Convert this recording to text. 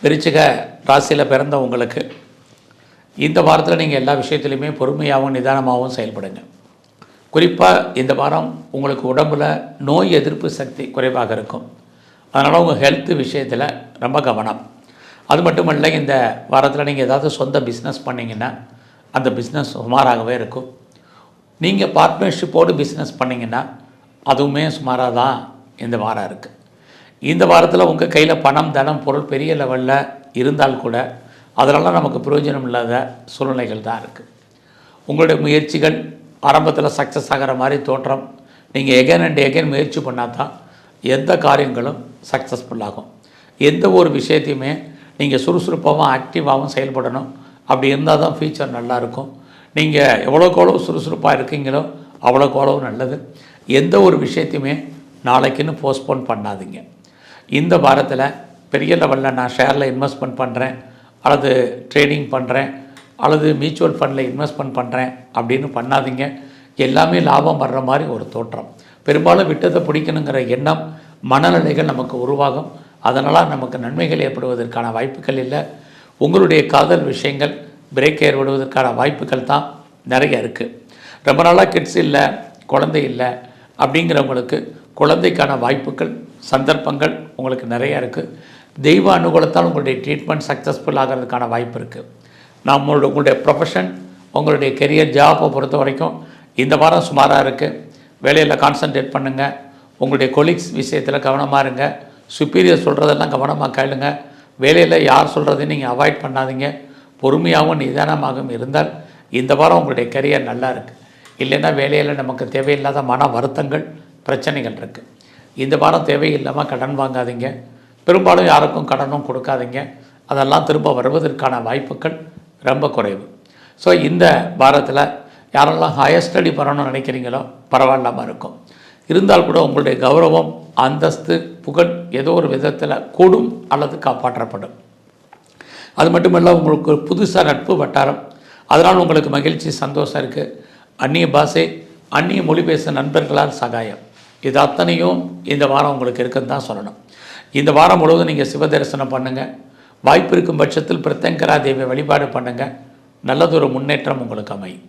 விருச்சிக ராசியில் பிறந்த உங்களுக்கு இந்த வாரத்தில் நீங்கள் எல்லா விஷயத்துலையுமே பொறுமையாகவும் நிதானமாகவும் செயல்படுங்க. குறிப்பாக இந்த வாரம் உங்களுக்கு உடம்பில் நோய் எதிர்ப்பு சக்தி குறைவாக இருக்கும். அதனால் உங்கள் ஹெல்த்து விஷயத்தில் ரொம்ப கவனம். அது மட்டும் இல்லை, இந்த வாரத்தில் நீங்கள் ஏதாவது சொந்த பிஸ்னஸ் பண்ணிங்கன்னா அந்த பிஸ்னஸ் சுமாராகவே இருக்கும். நீங்கள் பார்ட்னர்ஷிப்போடு பிஸ்னஸ் பண்ணிங்கன்னா அதுவுமே சுமாராக தான் இந்த வாரம் இருக்குது. இந்த வாரத்தில் உங்கள் கையில் பணம், தனம், பொருள் பெரிய லெவலில் இருந்தால் கூட அதனால் நமக்கு பிரயோஜனம் இல்லாத சூழ்நிலைகள் தான் இருக்குது. உங்களுடைய முயற்சிகள் ஆரம்பத்தில் சக்ஸஸ் ஆகிற மாதிரி தோற்றம். நீங்கள் எகைன் அண்ட் எகைன் முயற்சி பண்ணால் தான் எந்த காரியங்களும் சக்ஸஸ்ஃபுல் ஆகும். எந்த ஒரு விஷயத்தையுமே நீங்கள் சுறுசுறுப்பாகவும் ஆக்டிவாகவும் செயல்படணும். அப்படி இருந்தால் தான் ஃபியூச்சர் நல்லாயிருக்கும். நீங்கள் எவ்வளோக்கு எவ்வளோ சுறுசுறுப்பாக இருக்கீங்களோ அவ்வளோக்கு எவ்வளோ நல்லது. எந்த ஒரு விஷயத்தையுமே நாளைக்குன்னு போஸ்ட்போன் பண்ணாதீங்க. இந்த வாரத்தில் பெரிய லெவலில் நான் ஷேரில் இன்வெஸ்ட்மெண்ட் பண்ணுறேன், அல்லது ட்ரேடிங் பண்ணுறேன், அல்லது மியூச்சுவல் ஃபண்டில் இன்வெஸ்ட்மெண்ட் பண்ணுறேன் அப்படின்னு பண்ணாதீங்க. எல்லாமே லாபம் வர்ற மாதிரி ஒரு தோற்றம். பெரும்பாலும் விட்டதை பிடிக்கணுங்கிற எண்ணம், மனநிலைகள் நமக்கு உருவாகும். அதனால் நமக்கு நன்மைகள் ஏற்படுவதற்கான வாய்ப்புகள் இல்லை. உங்களுடைய காதல் விஷயங்கள் பிரேக் ஏற்படுவதற்கான வாய்ப்புகள் தான் நிறைய இருக்குது. ரொம்ப நாளாக கிட்ஸ் இல்லை, குழந்தை இல்லை அப்படிங்கிறவங்களுக்கு குழந்தைக்கான வாய்ப்புகள், சந்தர்ப்பங்கள் உங்களுக்கு நிறையா இருக்குது. தெய்வ அனுகூலத்தால் உங்களுடைய ட்ரீட்மெண்ட் சக்ஸஸ்ஃபுல் ஆகிறதுக்கான வாய்ப்பு இருக்குது. உங்களுடைய ப்ரொஃபஷன், உங்களுடைய கெரியர், ஜாப்பை பொறுத்த வரைக்கும் இந்த வாரம் சுமாராக இருக்குது. வேலையில் கான்சன்ட்ரேட் பண்ணுங்கள். உங்களுடைய கொலீக்ஸ் விஷயத்தில் கவனமாக இருங்க. சுப்பீரியர் சொல்கிறதெல்லாம் கவனமாக கேளுங்க. வேலையில் யார் சொல்கிறதையும் நீங்கள் அவாய்ட் பண்ணாதீங்க. பொறுமையாகவும் நிதானமாகவும் இருந்தால் இந்த வாரம் உங்களுடைய கெரியர் நல்லா இருக்குது. இல்லைன்னா வேலையில் நமக்கு தேவையில்லாத மன வருத்தங்கள், பிரச்சனைகள் இருக்குது. இந்த வாரம் தேவையில்லாமல் கடன் வாங்காதீங்க. பெரும்பாலும் யாருக்கும் கடனும் கொடுக்காதீங்க. அதெல்லாம் திரும்ப வருவதற்கான வாய்ப்புகள் ரொம்ப குறைவு. ஸோ இந்த வாரத்தில் யாரெல்லாம் ஹையர் ஸ்டடி பண்ணணும்னு நினைக்கிறீங்களோ பரவாயில்லாமல் இருக்கும். இருந்தால் கூட உங்களுடைய கௌரவம், அந்தஸ்து, புகழ் ஏதோ ஒரு விதத்தில் கூடும் அல்லது காப்பாற்றப்படும். அது மட்டுமல்ல, உங்களுக்கு ஒரு புதுசாக நட்பு வட்டாரம், அதனால் உங்களுக்கு மகிழ்ச்சி, சந்தோஷம் இருக்குது. அந்நிய பாஷை, அந்நிய மொழி பேச நண்பர்களால் சகாயம், இது அத்தனையும் இந்த வாரம் உங்களுக்கு இருக்குன்னு தான் சொல்லணும். இந்த வாரம் முழுவதும் நீங்கள் சிவ தரிசனம் பண்ணுங்கள். வாய்ப்பு இருக்கும் பட்சத்தில் பிரத்யங்கரா தேவி வழிபாடு பண்ணுங்கள். நல்லதொரு முன்னேற்றம் உங்களுக்கு அமையும்.